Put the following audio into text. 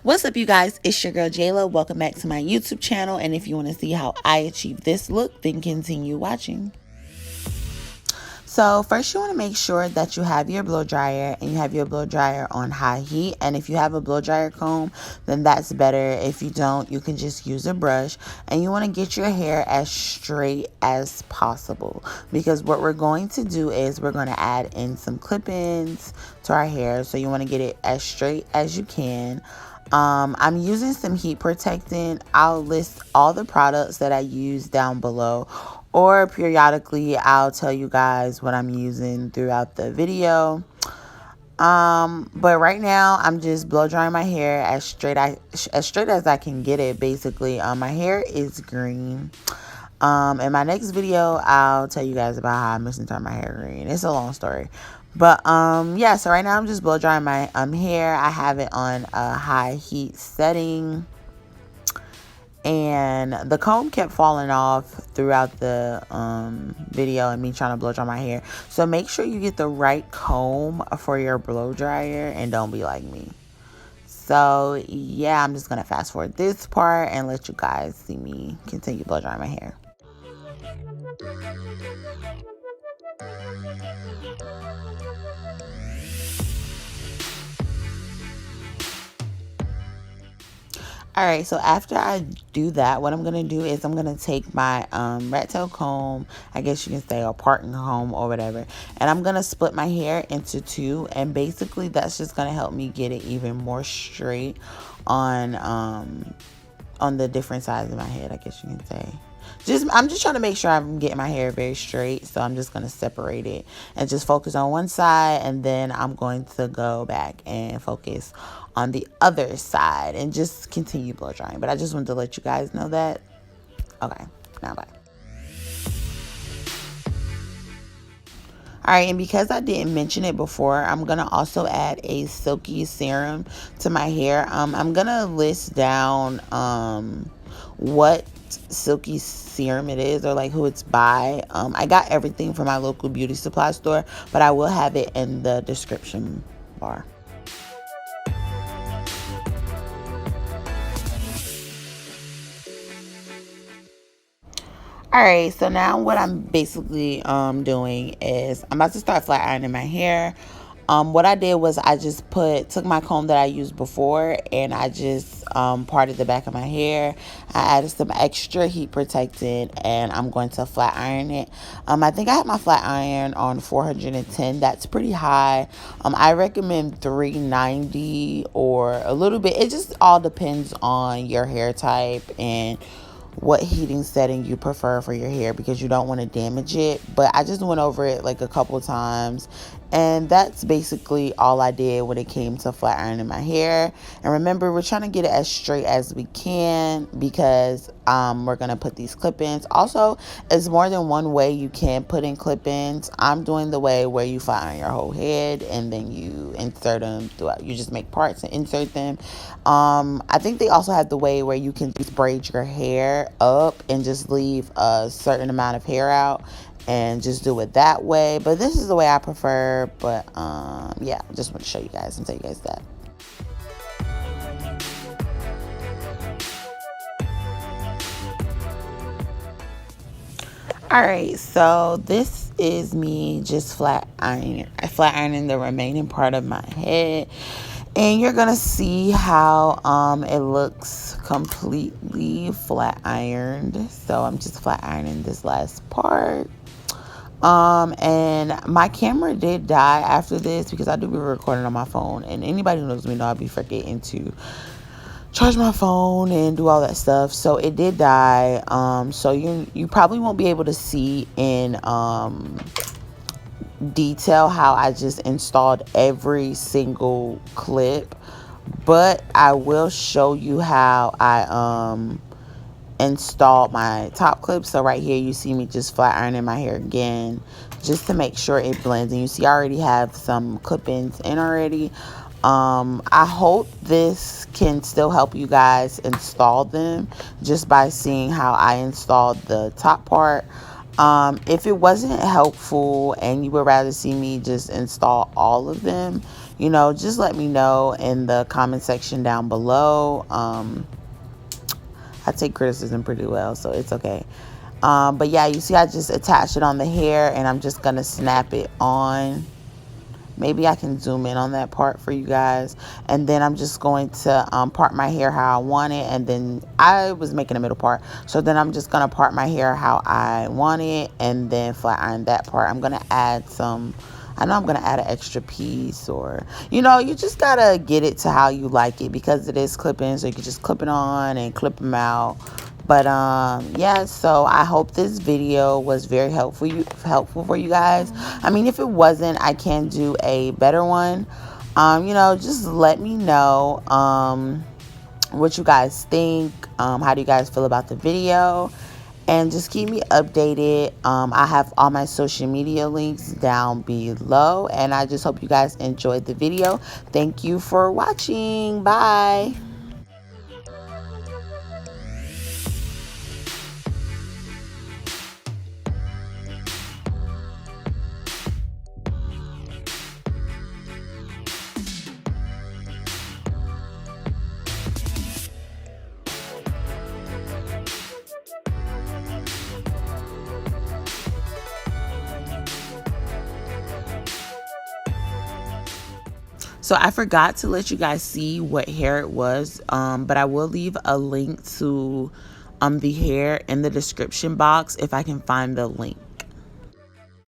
What's up, you guys? It's your girl Jayla. Welcome back to my YouTube channel. And if you want to see how I achieve this look, then continue watching. So first you want to make sure that you have your blow dryer and you have your blow dryer on high heat. And if you have a blow dryer comb, then that's better. If you don't, you can just use a brush. And you want to get your hair as straight as possible, because what we're going to do is we're going to add in some clip-ins to our hair. So you want to get it as straight as you can. I'm using some heat protectant. I'll list all the products that I use down below, or periodically I'll tell you guys what I'm using throughout the video. But right now I'm just blow drying my hair as straight as I can get it, basically. My hair is green. In my next video I'll tell you guys about how I'm missing turn my hair green. It's a long story. But yeah, so right now I'm just blow drying my hair. I have it on a high heat setting, and the comb kept falling off throughout the video and me trying to blow dry my hair. So make sure you get the right comb for your blow dryer and don't be like me. So yeah, I'm just gonna fast forward this part and let you guys see me continue blow drying my hair. All right, so after I do that, what I'm going to do is I'm going to take my rat tail comb, I guess you can say, or parting comb or whatever, and I'm going to split my hair into two, and basically that's just going to help me get it even more straight on the different sides of my head, I guess you can say. I'm just trying to make sure I'm getting my hair very straight, so I'm just going to separate it and just focus on one side, and then I'm going to go back and focus on the other side and just continue blow drying. But I just wanted to let you guys know that. Okay, now bye. Alright, and because I didn't mention it before, I'm going to also add a Silky serum to my hair. I'm going to list down what Silky serum it is, or like who it's by. I got everything from my local beauty supply store, but I will have it in the description bar. Alright, so now what I'm basically doing is I'm about to start flat ironing my hair. What I did was I just took my comb that I used before, and I just parted the back of my hair. I added some extra heat protectant, and I'm going to flat iron it. I think I had my flat iron on 410. That's pretty high. I recommend 390 or a little bit. It just all depends on your hair type and what heating setting you prefer for your hair, because you don't want to damage it. But I just went over it like a couple times, and that's basically all I did when it came to flat ironing my hair. And remember, we're trying to get it as straight as we can, because we're gonna put these clip-ins. Also, it's more than one way you can put in clip-ins. I'm doing the way where you flat iron your whole head and then you insert them throughout. You just make parts and insert them. I think they also have the way where you can just braid your hair up and just leave a certain amount of hair out and just do it that way. But this is the way I prefer. But yeah, just want to show you guys and tell you guys that. Alright, so this is me just flat ironing the remaining part of my head. And you're gonna see how it looks completely flat ironed. So I'm just flat ironing this last part. And my camera did die after this, because I do be recording on my phone, and anybody who knows me know I be forgetting to charge my phone and do all that stuff. So it did die. So you probably won't be able to see in detail how I just installed every single clip, but I will show you how I installed my top clip. So right here you see me just flat ironing my hair again, just to make sure it blends. And you see I already have some clip-ins in already. I hope this can still help you guys install them just by seeing how I installed the top part. If it wasn't helpful and you would rather see me just install all of them, you know, just let me know in the comment section down below. I take criticism pretty well, so it's okay. But yeah, you see I just attached it on the hair, and I'm just gonna snap it on. Maybe I can zoom in on that part for you guys. And then I'm just going to part my hair how I want it. And then I was making a middle part, so then I'm just gonna part my hair how I want it, and then flat iron that part. I'm gonna add some, I know I'm gonna add an extra piece, or you know, you just gotta get it to how you like it, because it is clipping, so you can just clip it on and clip them out. But yeah, so I hope this video was very helpful for you guys. I mean, if it wasn't, I can do a better one. You know, just let me know what you guys think. How do you guys feel about the video? And just keep me updated. I have all my social media links down below, and I just hope you guys enjoyed the video. Thank you for watching. Bye. So I forgot to let you guys see what hair it was, but I will leave a link to the hair in the description box if I can find the link.